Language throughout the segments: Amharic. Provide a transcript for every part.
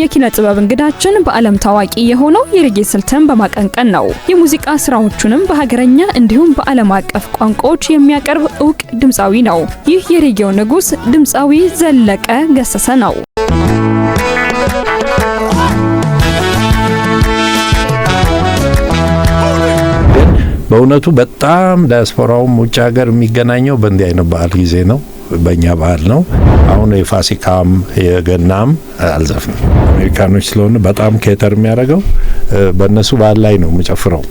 የኪነ ጥበብ እንግዳችን በዓለም ታዋቂ የሆነው የሬጌ ስልትን በማቀንቀን ነው። የሙዚቃ ስራዎቹንም በሀገረኛ እንዲሁም በዓለም አቀፍ ቋንቋዎች የሚያቀርብ ዕውቅ ድምፃዊ ነው። ይህ የሬጌው ንጉስ ድምፃዊ ዘለቀ ገሰሰ ነው። በእውነቱ በጣም ዲያስፖራውም ውጭ ሀገር የሚገናኘው በእንዲህ አይነት በዓል ጊዜ ነው። በእኛ በዓል ነው። አሁን የፋሲካም የገናም አልዘፍንም። አሜሪካኖች ስለሆነ በጣም ኬተር የሚያደርገው በእነሱ በዓል ላይ ነው የምጨፍረው።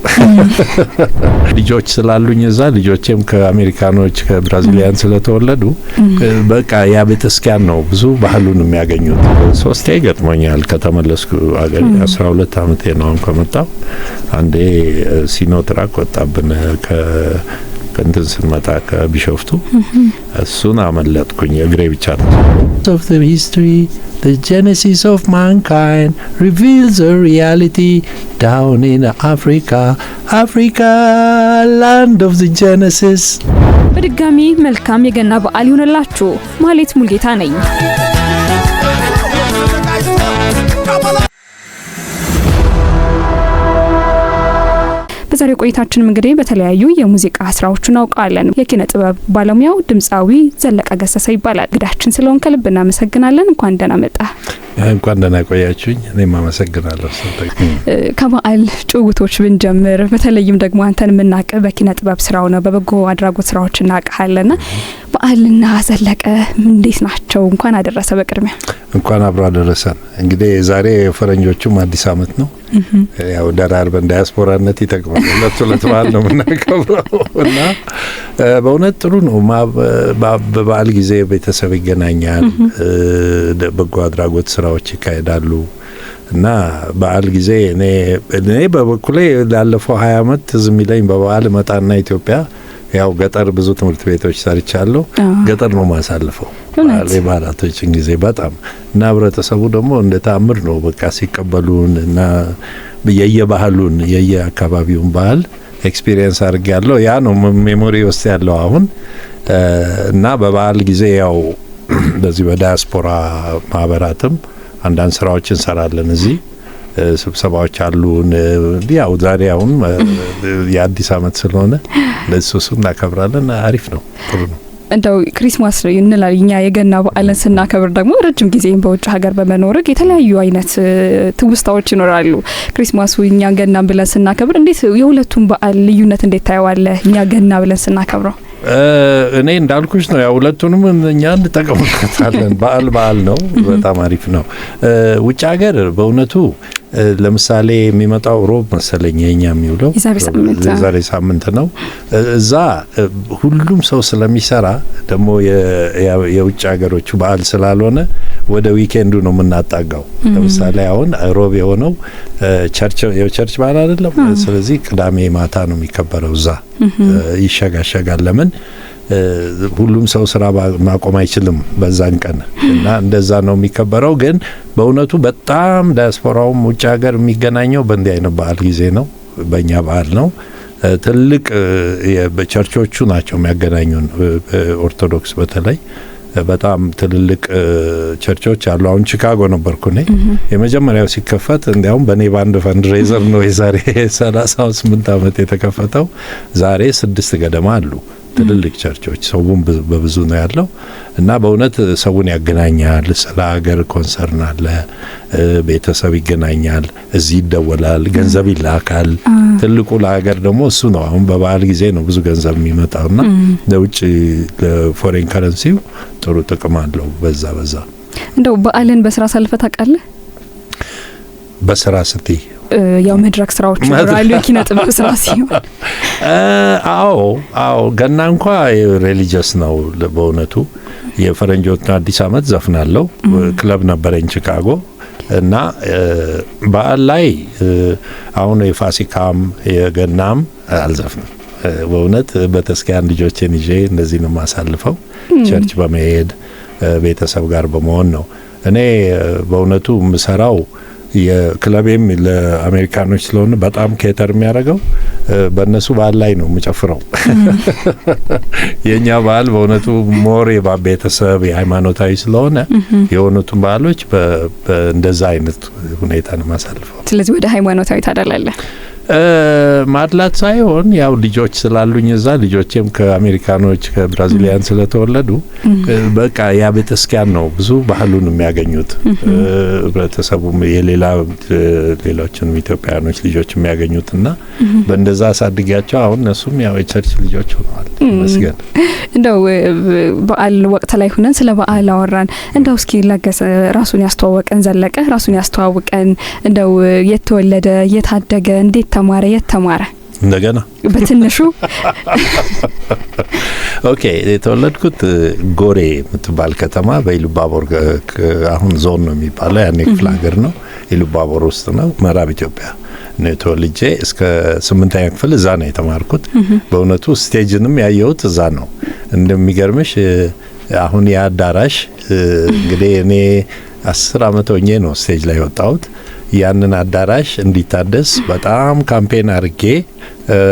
ልጆች ስላሉኝ እዛ ልጆቼም ከአሜሪካኖች ከብራዚሊያን ስለተወለዱ በቃ ያ ቤተክርስቲያን ነው ብዙ ባህሉን የሚያገኙት። 3 ገጥሞኛል ከተመለስኩ አገር 12 ዓመቴ ነው ከመጣሁ። አንዴ ሲኖትራክ ወጣብን ከእንትን ስንመጣ ከቢሾፍቱ እሱን አመለጥኩኝ። እግሬ ብቻ ነው። of the history the genesis of mankind reveals a reality down in Africa land of the Genesis። በድጋሚ መልካም የገና በዓል ይሁንላችሁ። ማህሌት ሙልጌታ ነኝ። በዛሬው ቆይታችንም እንግዲህ በተለያዩ የሙዚቃ ስራዎቹ እናውቃለን። የኪነ ጥበብ ባለሙያው ድምፃዊ ዘለቀ ገሰሰ ይባላል። እንግዳችን ስለሆን ከልብ እናመሰግናለን። እንኳን ደህና መጣ። እንኳን ደህና ቆያችሁኝ። እኔም አመሰግናለሁ። ከበዓል ጭውውቶች ብንጀምር በተለይም ደግሞ አንተን የምናውቅ በኪነ ጥበብ ስራው ነው፣ በበጎ አድራጎት ስራዎች እናውቃለና በዓልና ዘለቀ እንዴት ናቸው? እንኳን አደረሰ። በቅድሚያ እንኳን አብሮ አደረሰን። እንግዲህ ዛሬ የፈረንጆቹም አዲስ አመት ነው። ያው ደራርበን ዲያስፖራነት ይጠቅማል። ሁለት በዓል ነው የምናከብረው እና በእውነት ጥሩ ነው። በበዓል ጊዜ ቤተሰብ ይገናኛል፣ በጎ አድራጎት ስራዎች ይካሄዳሉ እና በዓል ጊዜ እኔ በበኩሌ ላለፈው 20 አመት ትዝ የሚለኝ በበዓል መጣና ኢትዮጵያ ያው ገጠር ብዙ ትምህርት ቤቶች ሰርቻለሁ። ገጠር ነው ማሳልፈው በዓላቶችን ጊዜ በጣም እና ህብረተሰቡ ደግሞ እንደ ተአምር ነው በቃ ሲቀበሉን እና የየባህሉን የየአካባቢውን ባህል ኤክስፒሪየንስ አድርጌያለሁ። ያ ነው ሜሞሪ ውስጥ ያለው አሁን እና በበዓል ጊዜ ያው በዚህ በዲያስፖራ ማህበራትም አንዳንድ ስራዎችን እንሰራለን። እዚህ ስብሰባዎች አሉን። ያው ዛሬ አሁን የአዲስ አመት ስለሆነ ለሱሱ እናከብራለን። አሪፍ ነው፣ ጥሩ ነው። እንደው ክሪስማስ እንላለን እኛ የገና በዓልን ስናከብር ደግሞ ረጅም ጊዜም በውጭ ሀገር በመኖር የተለያዩ አይነት ትውስታዎች ይኖራሉ። ክሪስማሱ እኛ ገና ብለን ስናከብር እንዴት የሁለቱም በዓል ልዩነት እንዴት ታየዋለህ? እኛ ገና ብለን ስናከብረው እኔ እንዳልኩሽ ነው ያው ሁለቱንም እኛ እንጠቀምበታለን። በዓል ነው፣ በጣም አሪፍ ነው። ውጭ ሀገር በእውነቱ ለምሳሌ የሚመጣው ሮብ መሰለኝ የኛ የሚውለው የዛሬ ሳምንት ነው። እዛ ሁሉም ሰው ስለሚሰራ ደግሞ የውጭ ሀገሮቹ በዓል ስላልሆነ ወደ ዊኬንዱ ነው የምናጣጋው። ለምሳሌ አሁን ሮብ የሆነው የቸርች በዓል አይደለም። ስለዚህ ቅዳሜ ማታ ነው የሚከበረው። እዛ ይሸጋሸጋል። ለምን ሁሉም ሰው ስራ ማቆም አይችልም በዛን ቀን እና እንደዛ ነው የሚከበረው። ግን በእውነቱ በጣም ዲያስፖራውም ውጭ ሀገር የሚገናኘው በእንዲህ አይነት በዓል ጊዜ ነው። በእኛ በዓል ነው። ትልቅ በቸርቾቹ ናቸው የሚያገናኙን። ኦርቶዶክስ በተለይ በጣም ትልልቅ ቸርቾች አሉ። አሁን ቺካጎ ነበርኩ እኔ። የመጀመሪያው ሲከፈት እንዲያውም በኔ ባንድ ፈንድሬዘር ነው የዛሬ 38 አመት የተከፈተው። ዛሬ 6 ገደማ አሉ ትልልቅ ቸርቾች። ሰውም በብዙ ነው ያለው እና በእውነት ሰውን ያገናኛል። ስለ ሀገር ኮንሰርን አለ፣ ቤተሰብ ይገናኛል፣ እዚህ ይደወላል፣ ገንዘብ ይላካል። ትልቁ ለሀገር ደግሞ እሱ ነው። አሁን በበዓል ጊዜ ነው ብዙ ገንዘብ የሚመጣውና ለውጭ ለፎሬን ከረንሲው ጥሩ ጥቅም አለው። በዛ እንደው በዓልን በስራ ሳልፈታ ታውቃለህ? በስራ ስትይ ያው መድረክ ስራዎች ይኖራሉ፣ የኪነ ጥበብ ስራ ሲሆን አዎ ገና እንኳን ሪሊጂየስ ነው በእውነቱ። የፈረንጆች አዲስ አመት ዘፍናለሁ። ክለብ ነበረኝ ቺካጎ እና በዓል ላይ አሁን የፋሲካም የገናም አልዘፍንም። በእውነት በተስኪያን ልጆቼን ይዤ እንደዚህ ነው ማሳልፈው። ቸርች በመሄድ ቤተሰብ ጋር በመሆን ነው። እኔ በእውነቱ ምሰራው የክለቤም ለአሜሪካኖች ስለሆነ በጣም ኬተር የሚያደርገው በእነሱ ባህል ላይ ነው የምጨፍረው። የእኛ ባህል በእውነቱ ሞር ቤተሰብ የሃይማኖታዊ ስለሆነ የሆኑትን ባህሎች እንደዛ አይነት ሁኔታ ነው ማሳልፈው። ስለዚህ ወደ ሃይማኖታዊ ታደላለህ? ማድላት ሳይሆን ያው ልጆች ስላሉኝ እዛ ልጆቼም ከአሜሪካኖች ከብራዚሊያን ስለተወለዱ በቃ ያ ቤተክርስቲያን ነው ብዙ ባህሉን የሚያገኙት። ህብረተሰቡም ሌሎችንም ኢትዮጵያውያኖች ልጆች የሚያገኙትና በእንደዛ አሳድጊያቸው አሁን እነሱም ያው የቸርች ልጆች ሆነዋል። መስገን እንደው በዓል ወቅት ላይ ሆነን ስለ በዓል አወራን። እንደው እስኪ ለገሰ ራሱን ያስተዋወቀን ዘለቀ ራሱን ያስተዋወቀን። እንደው የተወለደ የታደገ እንዴት ተማረ የተማረ እንደገና በትንሹ ኦኬ የተወለድኩት ጎሬ የምትባል ከተማ በኢሉባቦር አሁን ዞን ነው የሚባለው ያኔ ክፍለ ሀገር ነው። ኢሉባቦር ውስጥ ነው ምዕራብ ኢትዮጵያ ነው ተወልጄ እስከ 8ኛ ክፍል እዛ ነው የተማርኩት። በእውነቱ ስቴጅንም ያየሁት እዛ ነው። እንደሚገርምሽ አሁን ያ አዳራሽ እንግዲህ እኔ 10 አመት ሆኜ ነው ስቴጅ ላይ ወጣሁት። ያንን አዳራሽ እንዲታደስ በጣም ካምፔን አርጌ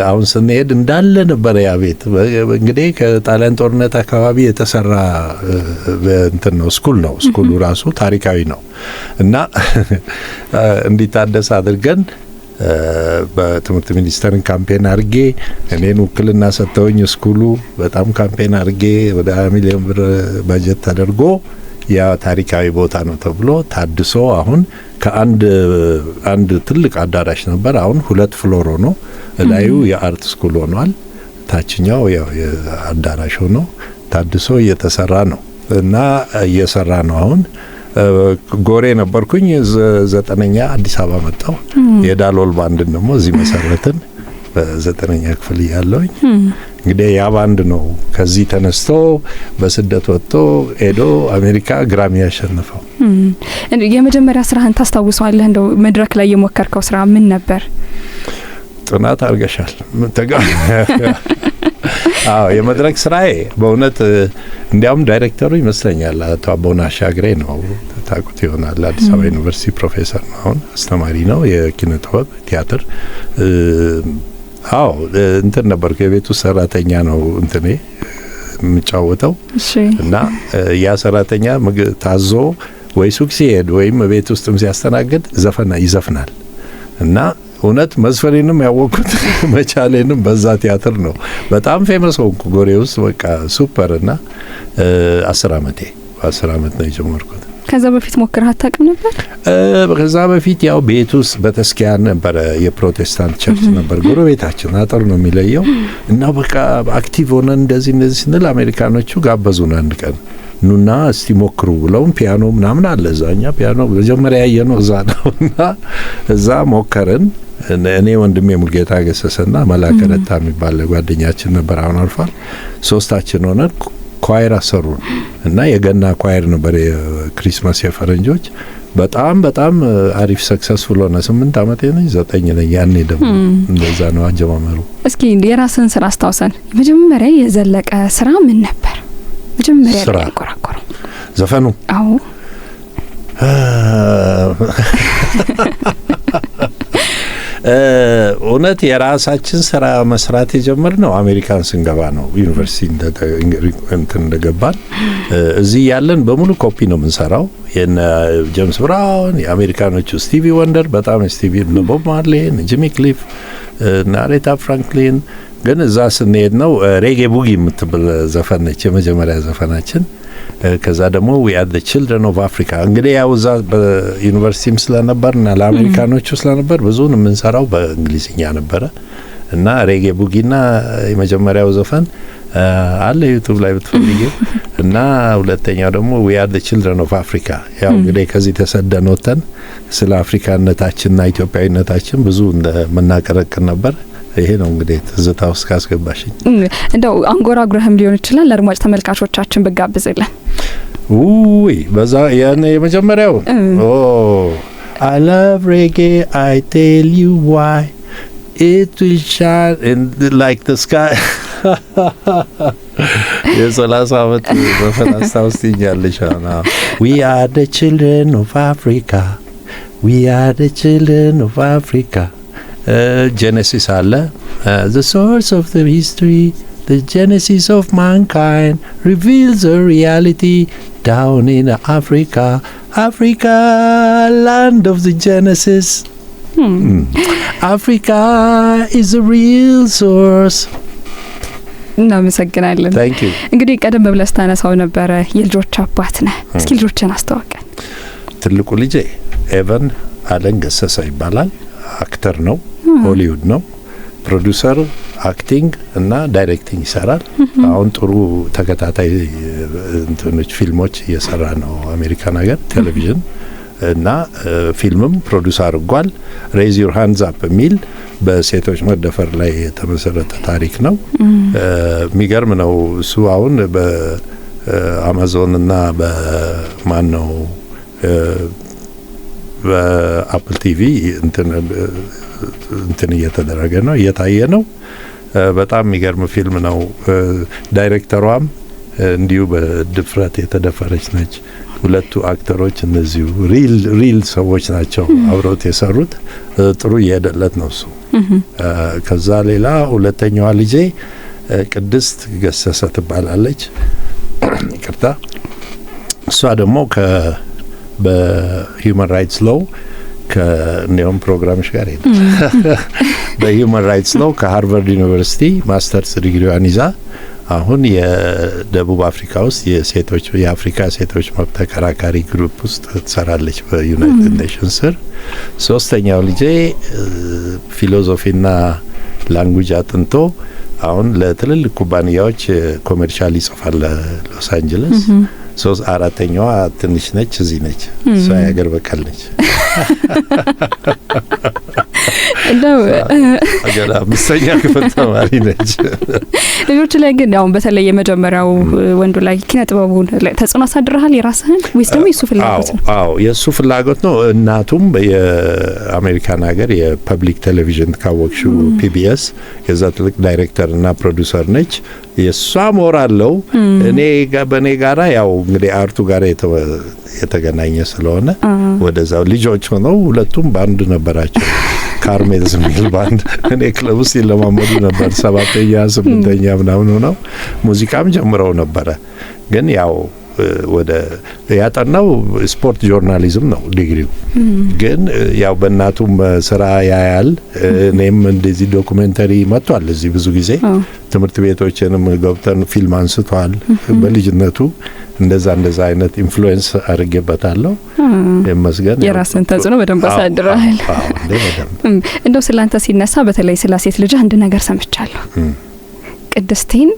አሁን ስንሄድ እንዳለ ነበር ያ ቤት። እንግዲህ ከጣሊያን ጦርነት አካባቢ የተሰራ እንትን ነው ስኩል ነው። ስኩሉ ራሱ ታሪካዊ ነው እና እንዲታደስ አድርገን በትምህርት ሚኒስቴርን ካምፔን አርጌ እኔን ውክልና ሰጥተውኝ ስኩሉ በጣም ካምፔን አርጌ ወደ 20 ሚሊዮን ብር በጀት ተደርጎ ያ ታሪካዊ ቦታ ነው ተብሎ ታድሶ አሁን ከአንድ ትልቅ አዳራሽ ነበር አሁን 2 ፍሎር ሆኖ ላዩ የአርት ስኩል ሆኗል። ታችኛው ያው የአዳራሽ ሆኖ ታድሶ እየተሰራ ነው እና እየሰራ ነው። አሁን ጎሬ ነበርኩኝ 9ኛ አዲስ አበባ መጣሁ። የዳሎል ባንድን ደግሞ እዚህ መሰረትን በ9ኛ ክፍል ያለውኝ እንግዲህ ያ ባንድ ነው ከዚህ ተነስቶ በስደት ወጥቶ ሄዶ አሜሪካ ግራሚ ያሸነፈው። የመጀመሪያ ስራህን ታስታውሰዋለህ? እንደው መድረክ ላይ የሞከርከው ስራ ምን ነበር? ጥናት አርገሻል? አዎ የመድረክ ስራዬ በእውነት እንዲያውም ዳይሬክተሩ ይመስለኛል አቶ አቦና ሻግሬ ነው። ታውቁት ይሆናል። አዲስ አበባ ዩኒቨርሲቲ ፕሮፌሰር ነው፣ አሁን አስተማሪ ነው የኪነ ጥበብ ቲያትር። አዎ እንትን ነበር የቤቱ ሰራተኛ ነው እንትኔ የምጫወተው እና ያ ሰራተኛ ታዞ ወይ ሱቅ ሲሄድ ወይም ቤት ውስጥም ሲያስተናግድ ይዘፍናል እና እውነት መዝፈኔንም ያወቅኩት መቻሌንም በዛ ቲያትር ነው። በጣም ፌመስ ሆንኩ ጎሬ ውስጥ በቃ ሱፐር። እና 10 አመት ነው የጀመርኩት። ከዛ በፊት ሞክረህ አታውቅም ነበር? ከዛ በፊት ያው ቤት ውስጥ በተስኪያን ነበር፣ የፕሮቴስታንት ቸርች ነበር ጎረቤታችን፣ አጥር ነው የሚለየው እና በቃ አክቲቭ ሆነን እንደዚህ ስንል አሜሪካኖቹ ጋበዙን አንድ ቀን ኑና እስቲ ሞክሩ ብለውን ፒያኖ ምናምን አለ እዛኛ ፒያኖ መጀመሪያ ያየነው እዛ ነውና እዛ ሞከርን። እኔ ወንድሜ ሙልጌታ ገሰሰና መላከረታ የሚባል ጓደኛችን ነበር፣ አሁን አልፏል። ሶስታችን ሆነን ኳየር አሰሩን እና የገና ኳየር ነበር የክሪስማስ የፈረንጆች። በጣም አሪፍ ሰክሰስፉል ሆነ። 8 አመት ነኝ 9 ነኝ ያኔ ደግሞ እንደዛ ነው አጀማመሩ። እስኪ የራስን ስራ አስታውሰን። መጀመሪያ የዘለቀ ስራ ምን ነበር? መጀመሪያ ላይ ቆራቆረ ዘፈኑ? አዎ እውነት የራሳችን ስራ መስራት የጀመርነው አሜሪካን ስንገባ ነው። ዩኒቨርሲቲ እንደገባን እዚህ ያለን በሙሉ ኮፒ ነው የምንሰራው። የነ ጄምስ ብራውን፣ የአሜሪካኖቹ ስቲቪ ወንደር፣ በጣም ስቲቪ፣ ቦብ ማርሌ፣ ጂሚ ክሊፍ፣ አሬታ ፍራንክሊን። ግን እዛ ስንሄድ ነው ሬጌ ቡጊ የምትብል ዘፈን ነች የመጀመሪያ ዘፈናችን። ከዛ ደግሞ we are the children of Africa። እንግዲህ ያው እዛ በዩኒቨርሲቲም ስለነበርና ለአሜሪካኖቹ ስለነበር ብዙውን የምንሰራው በእንግሊዝኛ ነበረ እና ሬጌ ቡጊና የመጀመሪያው ዘፈን አለ ዩቲዩብ ላይ ብትፈልጊው እና ሁለተኛው ደግሞ we are the children of Africa። ያው እንግዲህ ከዚህ ተሰደን ወጥተን ስለ አፍሪካነታችንና ኢትዮጵያዊነታችን ብዙ እንደምናቀረቅር ነበር። ይሄ ነው እንግዲህ ትዝታ ውስጥ ካስገባሽኝ። እንደው አንጎራጉረህም ሊሆን ይችላል ለአድማጭ ተመልካቾቻችን ብጋብዝልን። ውይ በዛ ያኔ የመጀመሪያው I love reggae, I tell you why it will shine in like the sky. የሰላሳ አመት በፈላስታ ውስጥ ይኛለሽ። We are the children of Africa, we are the children of Africa. Genesis አለ the source of the history, the genesis of mankind reveals a reality down in Africa, Africa, land of the Genesis. Africa is a real source. እናመሰግናለን። Thank you. እንግዲህ ቀደም ብለህ ስታነሳው ነበረ የልጆች አባት ነህ። እስኪ ልጆችን አስተዋውቀን። ትልቁ ልጄ ኤቨን አለን ገሰሰ ይባላል። አክተር ነው፣ ሆሊውድ ነው፣ ፕሮዲውሰር፣ አክቲንግ እና ዳይሬክቲንግ ይሰራል። አሁን ጥሩ ተከታታይ እንትኖች ፊልሞች እየሰራ ነው አሜሪካን ሀገር ቴሌቪዥን እና ፊልምም ፕሮዲውስ አድርጓል። ሬዝ ዩር ሃንድስ አፕ የሚል በሴቶች መደፈር ላይ የተመሰረተ ታሪክ ነው። የሚገርም ነው እሱ። አሁን በአማዞን እና በማን ነው በአፕል ቲቪ እንትን እየተደረገ ነው፣ እየታየ ነው። በጣም የሚገርም ፊልም ነው። ዳይሬክተሯም እንዲሁ በድፍረት የተደፈረች ነች። ሁለቱ አክተሮች እነዚሁ ሪል ሰዎች ናቸው አብረውት የሰሩት። ጥሩ እየሄደለት ነው እሱ። ከዛ ሌላ ሁለተኛዋ ልጄ ቅድስት ገሰሰ ትባላለች። ይቅርታ። እሷ ደግሞ በሂውማን ራይትስ ሎው ከኔም ፕሮግራምሽ ጋር ሄደ በሂውማን ራይትስ ሎው ከሃርቫርድ ዩኒቨርሲቲ ማስተርስ ዲግሪዋን ይዛ አሁን የደቡብ አፍሪካ ውስጥ የአፍሪካ ሴቶች መብት ተከራካሪ ግሩፕ ውስጥ ትሰራለች በዩናይትድ ኔሽንስ ስር። ሶስተኛው ልጄ ፊሎሶፊና ላንጉጅ አጥንቶ አሁን ለትልልቅ ኩባንያዎች ኮሜርሻል ይጽፋል ሎስ አንጀለስ። አራተኛዋ ትንሽ ነች፣ እዚህ ነች። እሷ ያገር በቀል ነች። እንደው አገላ አምስተኛ ክፍል ተማሪ ነች። ልጆች ላይ ግን አሁን በተለይ የመጀመሪያው ወንዱ ላይ ኪነ ጥበቡን ተጽዕኖ አሳድረሃል የራስህን ወይስ ደግሞ የሱ ፍላጎት ነው? አዎ የሱ ፍላጎት ነው። እናቱም የአሜሪካን ሀገር የፐብሊክ ቴሌቪዥን ካወቅሽው ፒቢኤስ የዛ ትልቅ ዳይሬክተር እና ፕሮዲውሰር ነች። የሷ ሞራለው በእኔ ጋራ ያው እንግዲህ አርቱ ጋር የተገናኘ ስለሆነ ወደዛው ልጆች ሆነው ሁለቱም ባንድ ነበራቸው። ካርሜልስ የሚል ባንድ እኔ ክለብ ውስጥ ይለማመዱ ነበር። 7ኛ 8ኛ ምናምን ሆነው ሙዚቃም ጀምረው ነበረ። ግን ያው ወደ ያጠናው ስፖርት ጆርናሊዝም ነው ዲግሪው። ግን ያው በእናቱም ስራ ያያል። እኔም እንደዚህ ዶኩሜንተሪ መጥቷል እዚህ ብዙ ጊዜ ትምህርት ቤቶችንም ገብተን ፊልም አንስቷል። በልጅነቱ እንደዛ አይነት ኢንፍሉዌንስ አድርጌበታለሁ። የመስገን የራስን ተጽዕኖ በደንብ አሳድረሃል። እንደው ስላንተ ሲነሳ በተለይ ስለ ሴት ልጅ አንድ ነገር ሰምቻለሁ። ቅድስቴን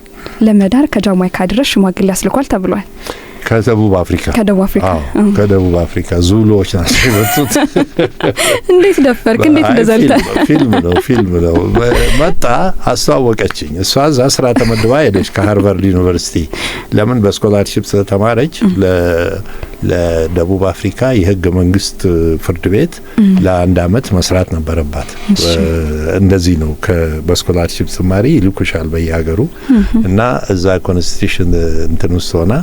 ለመዳር ከጃማይካ ድረስ ሽማግሌ ያስልኳል ተብሏል። ከደቡብ አፍሪካ ዙሎዎች ናቸው የመጡት። እንዴት ደፈርክ? እንዴት እንደዘልተ? ፊልም ነው መጣ። አስተዋወቀችኝ። እሷ እዛ ስራ ተመድባ ሄደች ከሃርቫርድ ዩኒቨርሲቲ። ለምን በስኮላርሺፕ ስለተማረች ለደቡብ አፍሪካ የህገ መንግስት ፍርድ ቤት ለአንድ አመት መስራት ነበረባት። እንደዚህ ነው በስኮላርሺፕ ተማሪ ይልኩሻል በየሀገሩ እና እዛ ኮንስቲቱሽን እንትን ውስጥ ሆና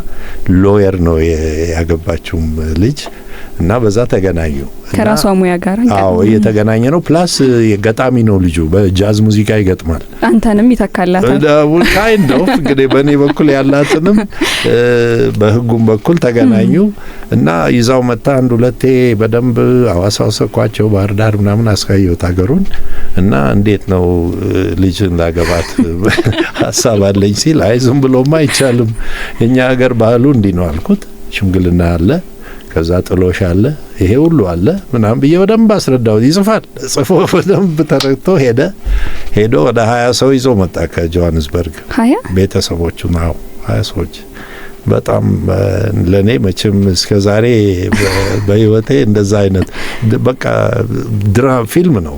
ሎየር ነው ያገባችውም ልጅ እና በዛ ተገናኙ። ከራሷ ሙያ ጋር እየተገናኘ ነው። ፕላስ የገጣሚ ነው ልጁ፣ በጃዝ ሙዚቃ ይገጥማል። አንተንም ይተካላታል። ካይንድ ኦፍ እንግዲህ በእኔ በኩል ያላትንም በህጉም በኩል ተገናኙ እና ይዛው መጣ። አንድ ሁለቴ በደንብ አዋሳ ወሰኳቸው፣ ባህር ዳር ምናምን አስካየሁት ሀገሩን እና እንዴት ነው ልጅ እንዳገባት ሀሳብ አለኝ ሲል አይ ዝም ብሎማ አይቻልም፣ የኛ ሀገር ባህሉ እንዲህ ነው አልኩት። ሽምግልና አለ፣ ከዛ ጥሎሽ አለ፣ ይሄ ሁሉ አለ ምናምን ብዬ በደንብ አስረዳው። ይጽፋል፣ ጽፎ በደንብ ተረድቶ ሄዶ ወደ 20 ሰው ይዞ መጣ ከጆሃንስበርግ። 20 ቤተሰቦቹ ነው 20 ሰዎች። በጣም ለኔ መቼም እስከዛሬ በህይወቴ እንደዛ አይነት በቃ ፊልም ነው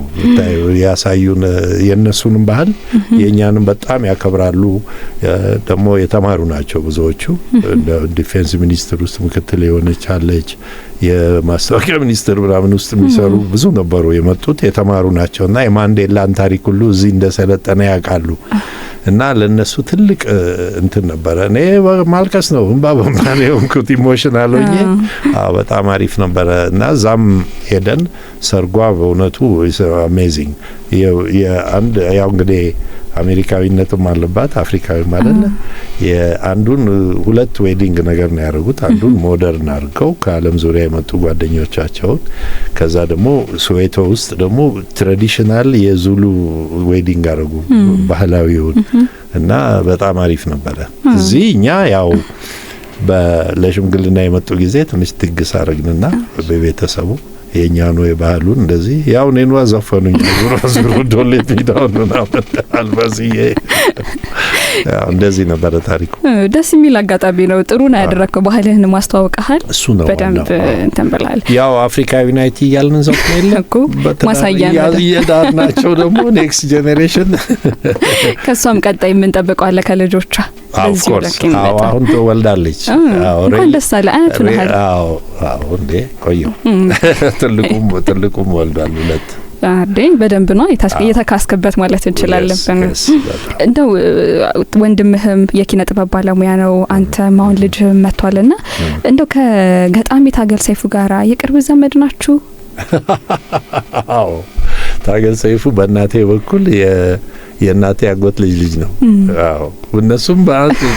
ያሳዩን። የነሱንም ባህል የኛንም በጣም ያከብራሉ። ደግሞ የተማሩ ናቸው ብዙዎቹ። ዲፌንስ ሚኒስትር ውስጥ ምክትል የሆነች አለች፣ የማስታወቂያ ሚኒስትር ምናምን ውስጥ የሚሰሩ ብዙ ነበሩ የመጡት የተማሩ ናቸውና የማንዴላን ታሪክ ሁሉ እዚህ እንደሰለጠነ ያውቃሉ። እና ለነሱ ትልቅ እንትን ነበረ። እኔ ማልቀስ ነው እንባ በማን የሆንኩት ኢሞሽናል ሆኜ በጣም አሪፍ ነበረ። እና ዛም ሄደን ሰርጓ በእውነቱ አሜዚንግ የአንድ ያው እንግዲህ አሜሪካዊነትም አለባት አፍሪካዊ ማለት ነው። የአንዱን ሁለት ዌዲንግ ነገር ነው ያደረጉት። አንዱን ሞደርን አድርገው ከዓለም ዙሪያ የመጡ ጓደኞቻቸውን፣ ከዛ ደግሞ ሶዌቶ ውስጥ ደግሞ ትራዲሽናል የዙሉ ዌዲንግ አደረጉ ባህላዊውን እና በጣም አሪፍ ነበረ። እዚህ እኛ ያው ለሽምግልና የመጡ ጊዜ ትንሽ ድግስ አረግንና በቤተሰቡ የኛኑ የባህሉን እንደዚህ ያው እኔኑ አዘፈኑኝ ዙሮ ዶሌት ሚዳውን ምናምን አልበስዬ ያው እንደዚህ ነበረ ታሪኩ። ደስ የሚል አጋጣሚ ነው። ጥሩ ነው ያደረከው። ባህልህን ማስተዋወቅሃል እሱ ነው በደንብ እንትን ብለሃል። ያው አፍሪካዊ ናይቲ እያልን ዘፈን የለም እኮ ማሳያ ነው። የዳር ናቸው ደግሞ ኔክስት ጄኔሬሽን ከሷም ቀጣይ የምንጠብቀው አለ ከልጆቿ ኦፍኮርስ አሁን ተወልዳለች። እንኳን ደስ አለ አያቱ ነህ። አዎ እንዴ ቆየው ትልቁም ወልዷል ሁለት አዴኝ በደንብ ነው የተካስከበት ማለት እንችላለን። እንደው ወንድምህም የኪነ ጥበብ ባለሙያ ነው፣ አንተም አሁን ልጅህም መጥቷልና እንደው ከገጣሚ ታገል ሰይፉ ጋራ የቅርብ ዘመድ ናችሁ? አዎ ታገል ሰይፉ በእናቴ በኩል የእናቴ አጎት ልጅ ነው። አዎ እነሱም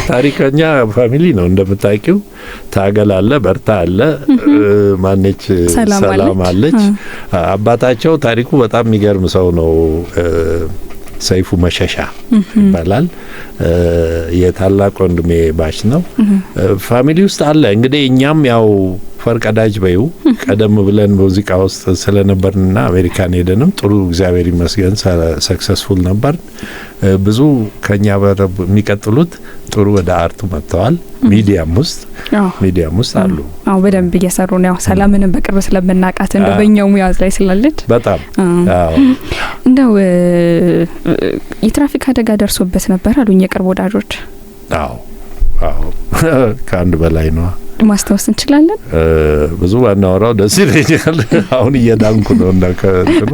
ታሪከኛ ፋሚሊ ነው እንደምታውቂው። ታገል አለ፣ በርታ አለ፣ ማነች ሰላም አለች። አባታቸው ታሪኩ በጣም የሚገርም ሰው ነው። ሰይፉ መሸሻ ይባላል። የታላቅ ወንድሜ ባች ነው። ፋሚሊ ውስጥ አለ እንግዲህ እኛም ያው ፈርቀዳጅ በዩ ቀደም ብለን ሙዚቃ ውስጥ ስለነበርንና አሜሪካን ሄደንም ጥሩ እግዚአብሔር ይመስገን ሰክሰስፉል ነበር። ብዙ ከኛ የሚቀጥሉት ጥሩ ወደ አርቱ መጥተዋል። ሚዲያም ውስጥ አሉ። አዎ በደንብ እየሰሩ ነው። ሰላምንም በቅርብ ስለምናቃት እንደው በእኛው ሙያ ላይ ስላለች በጣም አዎ። እንደው የትራፊክ አደጋ ደርሶበት ነበር አሉኝ የቅርብ ወዳጆች። አዎ ከአንድ በላይ ነው። ማስታወስ እንችላለን? ብዙ ባናወራው ደስ ይለኛል። አሁን እየዳንኩ ነው እና ከእንትኑ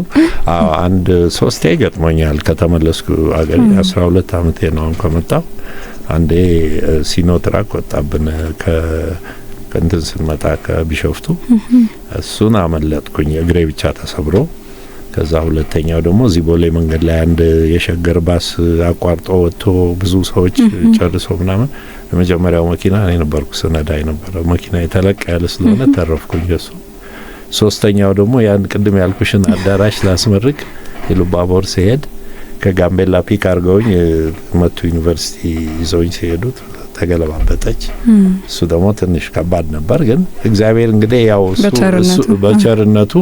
አንድ 3 ገጥሞኛል ከተመለስኩ አገሬ 12 አመቴ ነው ከመጣሁ። አንዴ ሲኖትራክ ወጣብን ከእንትን ስንመጣ ከቢሾፍቱ እሱን አመለጥኩኝ፣ እግሬ ብቻ ተሰብሮ። ከዛ ሁለተኛው ደግሞ እዚህ ቦሌ መንገድ ላይ አንድ የሸገር ባስ አቋርጦ ወጥቶ ብዙ ሰዎች ጨርሶ ምናምን የመጀመሪያው መኪና እኔ ነበርኩ ስነዳ የነበረው መኪና የተለቀ ያለ ስለሆነ ተረፍኩኝ እሱ። ሶስተኛው ደግሞ ያን ቅድም ያልኩሽን አዳራሽ ላስመርቅ የሉባቦር ሲሄድ ከጋምቤላ ፒክ አድርገውኝ መቱ ዩኒቨርሲቲ ይዘውኝ ሲሄዱት ተገለባበጠች። እሱ ደግሞ ትንሽ ከባድ ነበር። ግን እግዚአብሔር እንግዲህ ያው በቸርነቱ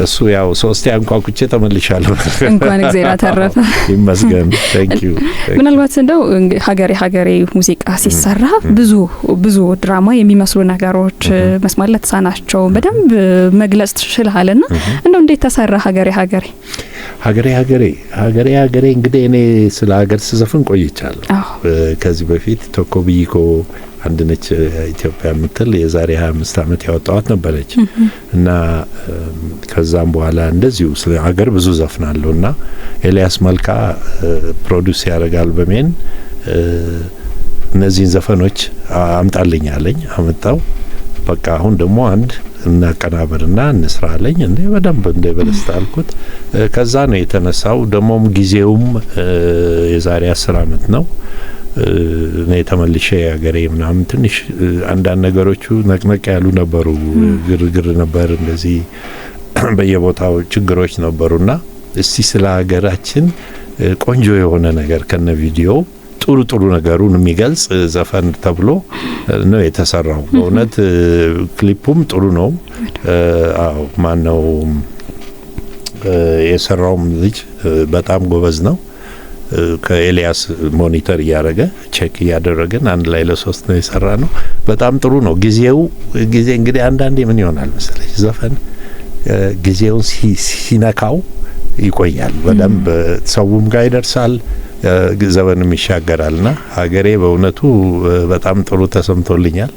እሱ ያው 3 አንኳኩቼ ተመልሻለሁ። እንኳን እግዚአብሔር አተረፈ ይመስገን። ታንክ ዩ። ምናልባት እንደው ሀገሬ ሙዚቃ ሲሰራ ብዙ ድራማ የሚመስሉ ነገሮች መስማት ለተሳናቸው በደንብ መግለጽ ትችላለና እንደው እንዴት ተሰራ ሀገሬ? እንግዲህ እኔ ስለ ሀገር ስዘፍን ቆይቻለሁ። ከዚህ በፊት ቶኮቢኮ አንድ ነች ኢትዮጵያ የምትል የዛሬ 25 አመት ያወጣዋት ነበረች እና ከዛም በኋላ እንደዚሁ ስለ ሀገር ብዙ ዘፍናለሁና ኤልያስ መልካ ፕሮዲዩስ ያደርጋል በሜን እነዚህን ዘፈኖች አምጣልኝ አለኝ። አመጣው። በቃ አሁን ደግሞ አንድ እናቀናበርና እንስራለኝ እንዴ በደንብ እንደ በለስታ አልኩት። ከዛ ነው የተነሳው። ደሞም ጊዜውም የዛሬ 10 አመት ነው። እኔ ተመልሼ ሀገሬ ምናምን ትንሽ አንዳንድ ነገሮቹ ነቅነቅ ያሉ ነበሩ። ግርግር ነበር፣ እንደዚህ በየቦታው ችግሮች ነበሩና እስቲ ስለ ሀገራችን ቆንጆ የሆነ ነገር ከነ ቪዲዮ ጥሩ ነገሩን የሚገልጽ ዘፈን ተብሎ ነው የተሰራው። በእውነት ክሊፑም ጥሩ ነው። አዎ ማነው የሰራውም ልጅ በጣም ጎበዝ ነው። ከኤልያስ ሞኒተር እያደረገ ቼክ እያደረገን አንድ ላይ ለ3 ነው የሰራ ነው። በጣም ጥሩ ነው። ጊዜ እንግዲህ አንዳንዴ ምን ይሆናል መሰለሽ ዘፈን ጊዜውን ሲነካው ይቆያል። በደንብ ሰውም ጋር ይደርሳል። ዘመንም ይሻገራልና ሀገሬ በእውነቱ በጣም ጥሩ ተሰምቶልኛል።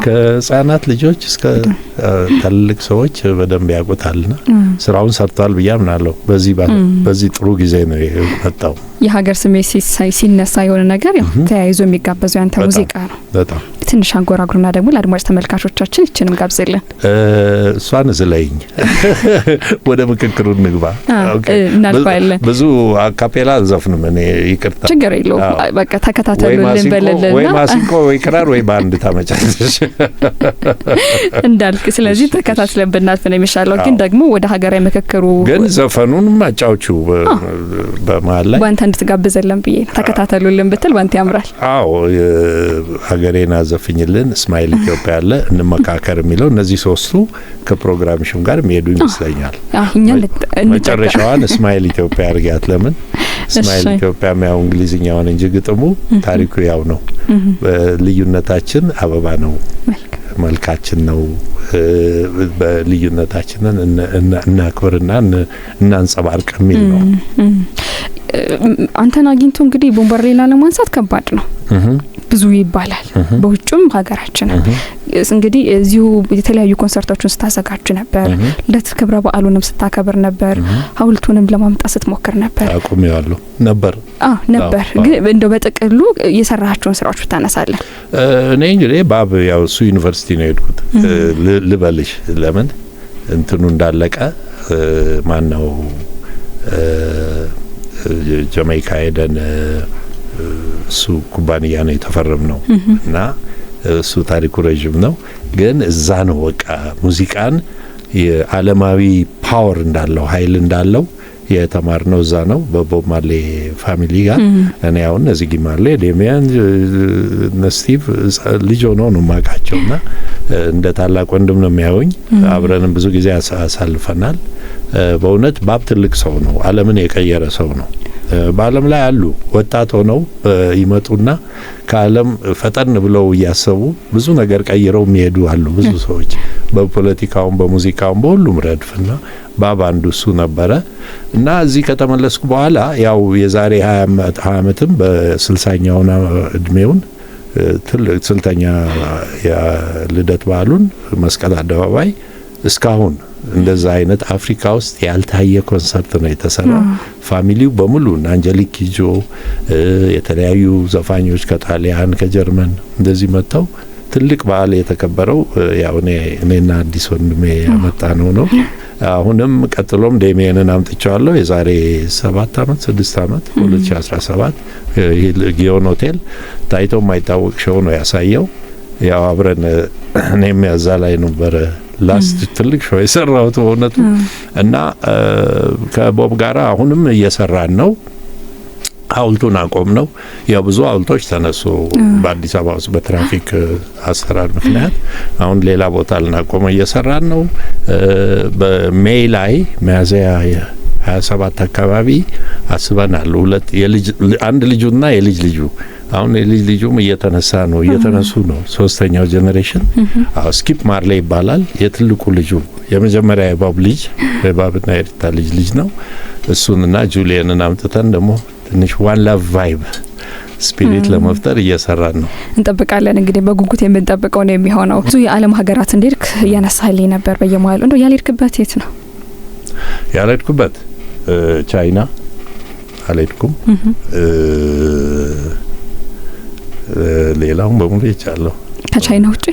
ከህፃናት ልጆች እስከ ትልቅ ሰዎች በደንብ ያውቁታልና ስራውን ሰርቷል ብዬ አምናለሁ። በዚህ ጥሩ ጊዜ ነው የመጣው። የሀገር ስሜት ሲነሳ የሆነ ነገር ያው ተያይዞ የሚጋበዘው ያንተ ሙዚቃ ነው። በጣም ትንሽ አንጎራጉሩና ደግሞ ለአድማጭ ተመልካቾቻችን ይችንም ጋብዘልን። እሷን ዝለይኝ ወደ ምክክሩ እንግባ። እናልፋለን። ብዙ አካፔላ አልዘፍንም እኔ፣ ይቅርታ። ችግር የለውም። በቃ ተከታተሉልን በለልና ወይ ማሲንቆ ወይ ክራር ወይ ባንድ ታመጫለሽ እንዳልክ። ስለዚህ ተከታትለን ብናልፍ ነው የሚሻለው። ግን ደግሞ ወደ ሀገራዊ ምክክሩ ግን ዘፈኑንም አጫውቹ በመሀል ላይ ባንተ እንድትጋብዘልን ብዬ ነው። ተከታተሉልን ብትል ባንተ ያምራል። አዎ ሀገሬን አዘፍኝልን፣ እስማኤል ኢትዮጵያ አለ፣ እንመካከር የሚለው እነዚህ ሶስቱ ከፕሮግራምሽም ጋር የሚሄዱ ይመስለኛል። መጨረሻዋን እስማኤል ኢትዮጵያ አድርጊያት። ለምን እስማኤል ኢትዮጵያ ያው እንግሊዝኛውን እንጂ ግጥሙ ታሪኩ ያው ነው። ልዩነታችን አበባ ነው፣ መልካችን ነው። በልዩነታችንን እናክብርና እናንጸባርቅ የሚል ነው። አንተን አግኝቶ እንግዲህ ቦምበርሌን ለማንሳት ከባድ ነው ብዙ ይባላል። በውጭም ሀገራችን እንግዲህ እዚሁ የተለያዩ ኮንሰርቶችን ስታዘጋጅ ነበር። ለክብረ በዓሉንም ስታከብር ነበር። ሀውልቱንም ለማምጣት ስትሞክር ነበር። አቁሜዋለሁ ነበር። ግን እንደው በጥቅሉ የሰራቸውን ስራዎች ብታነሳለን። እኔ እንግዲህ ባብ ያው እሱ ዩኒቨርሲቲ ነው የሄድኩት ልበልሽ። ለምን እንትኑ እንዳለቀ ማን ነው ጃማይካ ሄደን እሱ ኩባንያ ነው የተፈረም ነው እና እሱ ታሪኩ ረጅም ነው። ግን እዛ ነው በቃ ሙዚቃን የዓለማዊ ፓወር እንዳለው ኃይል እንዳለው የተማርነው እዛ ነው በቦብ ማርሌ ፋሚሊ ጋር። እኔ አሁን እዚህ ጊማርሌ ዴሚያን ነስቲቭ ልጅ ሆነው ነው ማቃቸውና እንደ ታላቅ ወንድም ነው የሚያዩኝ። አብረንም ብዙ ጊዜ አሳልፈናል። በእውነት ባብ ትልቅ ሰው ነው። ዓለምን የቀየረ ሰው ነው። በዓለም ላይ አሉ ወጣት ሆነው ይመጡና ከዓለም ፈጠን ብለው እያሰቡ ብዙ ነገር ቀይረው የሚሄዱ አሉ ብዙ ሰዎች በፖለቲካውም በሙዚቃውም በሁሉም ረድፍና ባብ አንዱ እሱ ነበረ። እና እዚህ ከተመለስኩ በኋላ ያው የዛሬ 20 ዓመትም በ60ኛው እድሜውን ትልቅ 60ኛ የልደት በዓሉን መስቀል አደባባይ እስካሁን እንደዛ አይነት አፍሪካ ውስጥ ያልታየ ኮንሰርት ነው የተሰራው። ፋሚሊው በሙሉ አንጀሊክ ኪጆ የተለያዩ ዘፋኞች ከጣሊያን ከጀርመን እንደዚህ መጥተው ትልቅ በዓል የተከበረው ያው እኔና አዲስ ወንድሜ ያመጣ ነው። አሁንም ቀጥሎም ዴሚየንን አምጥቻለሁ የዛሬ 7 ዓመት 6 ዓመት 2017 ጊዮን ሆቴል ታይቶ የማይታወቅ ሾው ነው ያሳየው። ያው አብረን እኔም ያዛ ላይ ነበር ላስት ትልቅ ሾው የሰራሁት በእውነቱ። እና ከቦብ ጋር አሁንም እየሰራን ነው። ሀውልቱን አቆም ነው። ያው ብዙ ሀውልቶች ተነሱ በአዲስ አበባ ውስጥ በትራፊክ አሰራር ምክንያት። አሁን ሌላ ቦታ ልናቆመ እየሰራን ነው። በሜይ ላይ ሚያዝያ 27 አካባቢ አስበናል። አንድ ልጁና የልጅ ልጁ አሁን የልጅ ልጁም እየተነሱ ነው። ሶስተኛው ጀነሬሽን ስኪፕ ማርሌ ይባላል። የትልቁ ልጁ የመጀመሪያ የባብ ልጅ የባብና የሪታ ልጅ ነው። እሱንና ጁሊየንን አምጥተን ደግሞ ትንሽ ዋን ላቭ ቫይብ ስፒሪት ለመፍጠር እየሰራን ነው። እንጠብቃለን እንግዲህ በጉጉት የምንጠብቀው ነው የሚሆነው። ብዙ የዓለም ሀገራት እንዲርክ እያነሳልኝ ነበር በየመሃሉ። እንደው ያልሄድክበት የት ነው? ያልሄድኩበት ቻይና አልሄድኩም። ሌላውን በሙሉ ይቻለሁ። ከቻይና ውጪ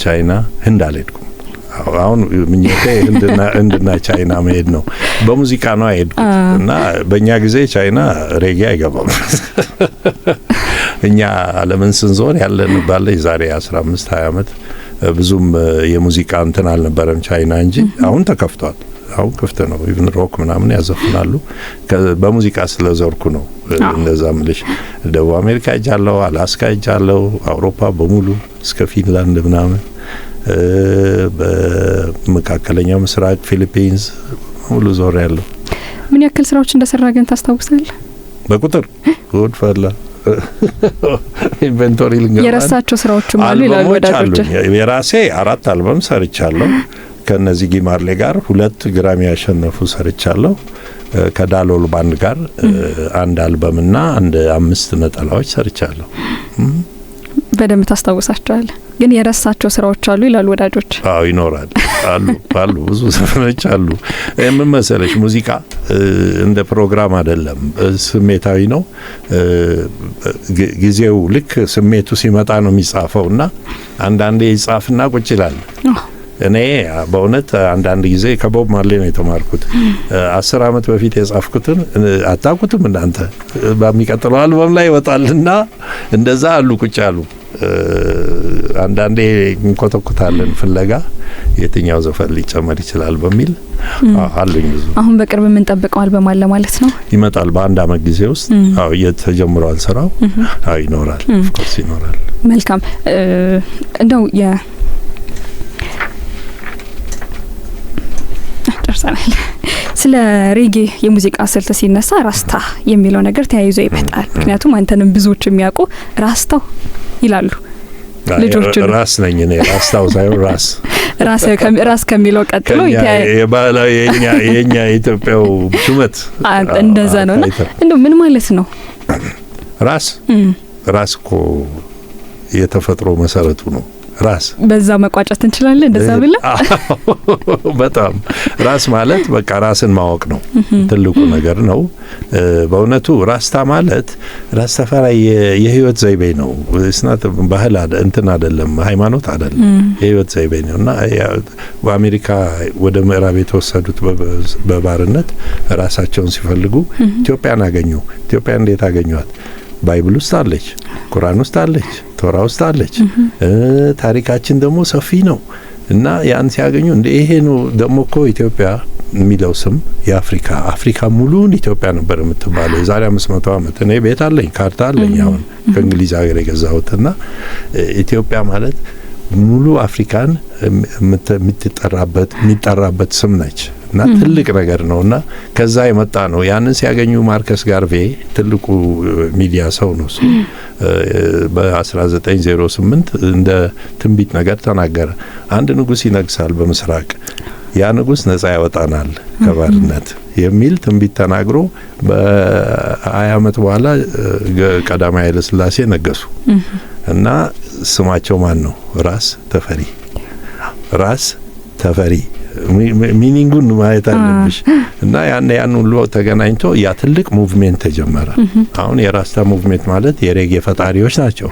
ቻይና ህንድ አልሄድኩም። አሁን ምኞቴ ህንድና ቻይና መሄድ ነው። በሙዚቃ ነው አይሄድኩት እና በእኛ ጊዜ ቻይና ሬጌ አይገባም። እኛ ዓለምን ስንዞር ያለን ባለ የዛሬ 15-20 ዓመት ብዙም የሙዚቃ እንትን አልነበረም ቻይና እንጂ አሁን ተከፍቷል። አሁን ክፍት ነው። ኢቭን ሮክ ምናምን ያዘፍናሉ። በሙዚቃ ስለዞርኩ ነው እንደዛ ምልሽ። ደቡብ አሜሪካ ሄጃለሁ፣ አላስካ ሄጃለሁ፣ አውሮፓ በሙሉ እስከ ፊንላንድ ምናምን፣ በመካከለኛው ምስራቅ ፊሊፒንስ ሙሉ ዞር ያለው። ምን ያክል ስራዎች እንደሰራ ግን ታስታውሳለህ? በቁጥር ጉድ ፈላ ኢንቨንቶሪ ልንገባ የራሳቸው ስራዎችም አሉ ይላሉ ወዳጆች። የራሴ 4 አልበም ሰርቻለሁ። ከነዚህ ጊማርሌ ጋር 2 ግራሚ ያሸነፉ ሰርቻለሁ። ከዳሎል ባንድ ጋር አንድ አልበምና አንድ 5 ነጠላዎች ሰርቻለሁ። በደንብ ታስታውሳቸዋለህ? ግን የረሳቸው ስራዎች አሉ ይላሉ ወዳጆች። አዎ ይኖራል፣ አሉ ብዙ ዘፈኖች አሉ። ምን መሰለሽ ሙዚቃ እንደ ፕሮግራም አይደለም፣ ስሜታዊ ነው። ጊዜው ልክ ስሜቱ ሲመጣ ነው የሚጻፈውና አንዳንዴ ይጻፍና ቁጭ ይላል። እኔ በእውነት አንዳንድ ጊዜ ከቦብ ማርሌ ነው የተማርኩት። 10 ዓመት በፊት የጻፍኩትን አታውቁትም እናንተ፣ በሚቀጥለው አልበም ላይ ይወጣልና እንደዛ አሉ ቁጭ አሉ። አንዳንዴ እንኮተኩታለን ፍለጋ የትኛው ዘፈን ሊጨመር ይችላል በሚል አሉኝ ብዙ። አሁን በቅርብ የምንጠብቀው አልበም አለ ማለት ነው? ይመጣል በአንድ አመት ጊዜ ውስጥ። አዎ እየተጀምሯል ስራው። አዎ ይኖራል፣ ኦፍ ኮርስ ይኖራል። መልካም። እንደው ስለ ሬጌ የሙዚቃ ስልት ሲነሳ ራስታ የሚለው ነገር ተያይዞ ይመጣል። ምክንያቱም አንተንም ብዙዎች የሚያውቁ ራስታው ይላሉ ልጆቹ። ራስ ነኝ እኔ፣ ራስታው ሳይሆን ራስ ከሚለው ቀጥሎ የባህላዊ የኛ የኢትዮጵያው ሹመት እንደዛ ነውና እንደው ምን ማለት ነው ራስ እኮ የተፈጥሮ መሰረቱ ነው። ራስ በዛ መቋጨት እንችላለን እንደዛ ብለ በጣም ራስ ማለት በቃ ራስን ማወቅ ነው፣ ትልቁ ነገር ነው። በእውነቱ ራስታ ማለት ራስተፋሪ የህይወት ዘይቤ ነው። እስናት ባህል እንትን አይደለም፣ ሃይማኖት አይደለም፣ የህይወት ዘይቤ ነውና በአሜሪካ ወደ ምዕራብ የተወሰዱት በባርነት ራሳቸውን ሲፈልጉ ኢትዮጵያን አገኙ። ኢትዮጵያ እንዴት አገኙት? ባይብል ውስጥ አለች፣ ቁርአን ውስጥ አለች፣ ቶራ ውስጥ አለች። ታሪካችን ደግሞ ሰፊ ነው እና ያን ሲያገኙ እንደ ይሄ ነው ደግሞ እኮ ኢትዮጵያ የሚለው ስም አፍሪካ ሙሉን ኢትዮጵያ ነበር የምትባለው የዛሬ 500 ዓመት። እኔ ቤት አለኝ፣ ካርታ አለኝ አሁን ከእንግሊዝ ሀገር የገዛሁትና ኢትዮጵያ ማለት ሙሉ አፍሪካን የሚጠራበት ስም ነች እና ትልቅ ነገር ነውና ከዛ የመጣ ነው። ያንን ሲያገኙ ማርከስ ጋርቬ ትልቁ ሚዲያ ሰው ነው እሱ። በ1908 እንደ ትንቢት ነገር ተናገረ። አንድ ንጉስ ይነግሳል በምስራቅ፣ ያ ንጉስ ነጻ ያወጣናል ከባርነት የሚል ትንቢት ተናግሮ በ20 ዓመት በኋላ ቀዳማዊ ኃይለ ሥላሴ ነገሱ እና ስማቸው ማን ነው? ራስ ተፈሪ ሚኒንጉን ማየት አለብሽ። እና ያን ሁሉ ተገናኝቶ ያ ትልቅ ሙቭሜንት ተጀመረ። አሁን የራስታ ሙቭሜንት ማለት የሬጌ ፈጣሪዎች ናቸው።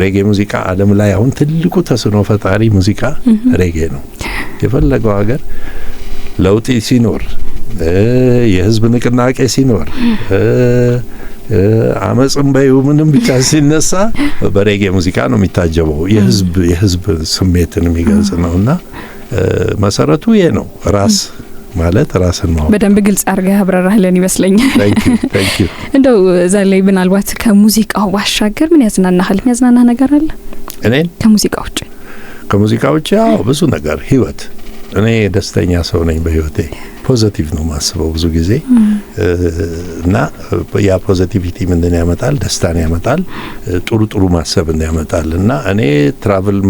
ሬጌ ሙዚቃ ዓለም ላይ አሁን ትልቁ ተስኖ ፈጣሪ ሙዚቃ ሬጌ ነው። የፈለገው ሀገር ለውጥ ሲኖር፣ የህዝብ ንቅናቄ ሲኖር፣ አመጽም በዩ ምንም ብቻ ሲነሳ በሬጌ ሙዚቃ ነው የሚታጀበው። የህዝብ ስሜትን የሚገልጽ ነውና መሰረቱ ይሄ ነው። ራስ ማለት ራስን ነው። በደንብ ግልጽ አድርገህ አብራራህልን ይመስለኛል። ታንክ ዩ። እንደው ዛሬ ምናልባት ከሙዚቃው ባሻገር ምን ያዝናናሃል? የሚያዝናናህ ነገር አለ? እኔን ከሙዚቃ ውጭ ያው ብዙ ነገር ህይወት። እኔ ደስተኛ ሰው ነኝ በህይወቴ። ፖዚቲቭ ነው ማስበው ብዙ ጊዜ እና ያ ፖዚቲቪቲ ምንድን ያመጣል? ደስታን ያመጣል። ጥሩ ማሰብን ያመጣል። እና እኔ ትራቭል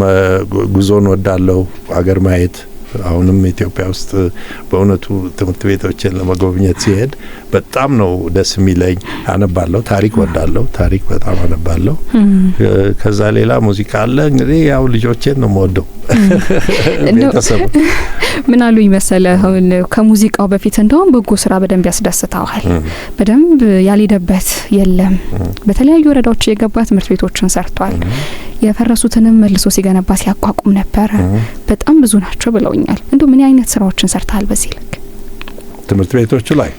ጉዞን ወዳለው አገር ማየት። አሁንም ኢትዮጵያ ውስጥ በእውነቱ ትምህርት ቤቶችን ለመጎብኘት ሲሄድ በጣም ነው ደስ የሚለኝ። አነባለሁ፣ ታሪክ ወዳለሁ፣ ታሪክ በጣም አነባለሁ። ከዛ ሌላ ሙዚቃ አለ። እንግዲህ ያው ልጆቼን ነው የምወደው። ቤተሰብ ምን አሉ ይመሰለ አሁን ከሙዚቃው በፊት እንደውም በጎ ስራ በደንብ ያስደስተዋል። በደንብ ያልሄደበት የለም። በተለያዩ ወረዳዎች የገባ ትምህርት ቤቶችን ሰርቷል። የፈረሱትንም መልሶ ሲገነባ ሲያቋቁም ነበር። በጣም ብዙ ናቸው ብለውኛል። እንደው ምን አይነት ስራዎችን ሰርታል በዚህ ልክ? ትምህርት ቤቶቹ ላይ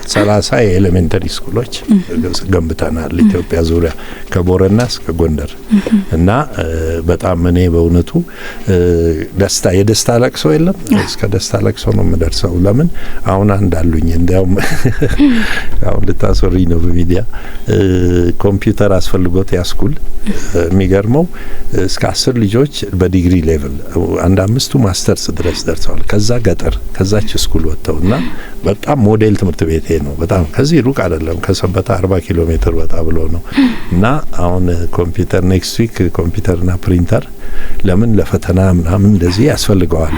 30 የኤሌሜንተሪ ስኩሎች ገንብተናል ኢትዮጵያ ዙሪያ ከቦረና እስከ ጎንደር። እና በጣም እኔ በእውነቱ የደስታ ለቅሶ የለም፣ እስከ ደስታ ለቅሶ ነው የምደርሰው። ለምን አሁን አንዳሉኝ እንዲያውም አሁን ልታስወሪኝ ነው በሚዲያ ኮምፒውተር አስፈልጎት ያስኩል የሚገርመው እስከ 10 ልጆች በዲግሪ ሌቭል 5ቱ ማስተርስ ድረስ ደርሰዋል። ከዛ ገጠር ከዛች ስኩል ወጥተውና በጣም ሞዴል ትምህርት ቤት ነው። በጣም ከዚህ ሩቅ አይደለም፣ ከሰበታ 40 ኪሎ ሜትር ወጣ ብሎ ነው። እና አሁን ኮምፒውተር ኔክስት ዊክ ኮምፒውተርና ፕሪንተር ለምን ለፈተና ምናምን እንደዚህ ያስፈልገዋል።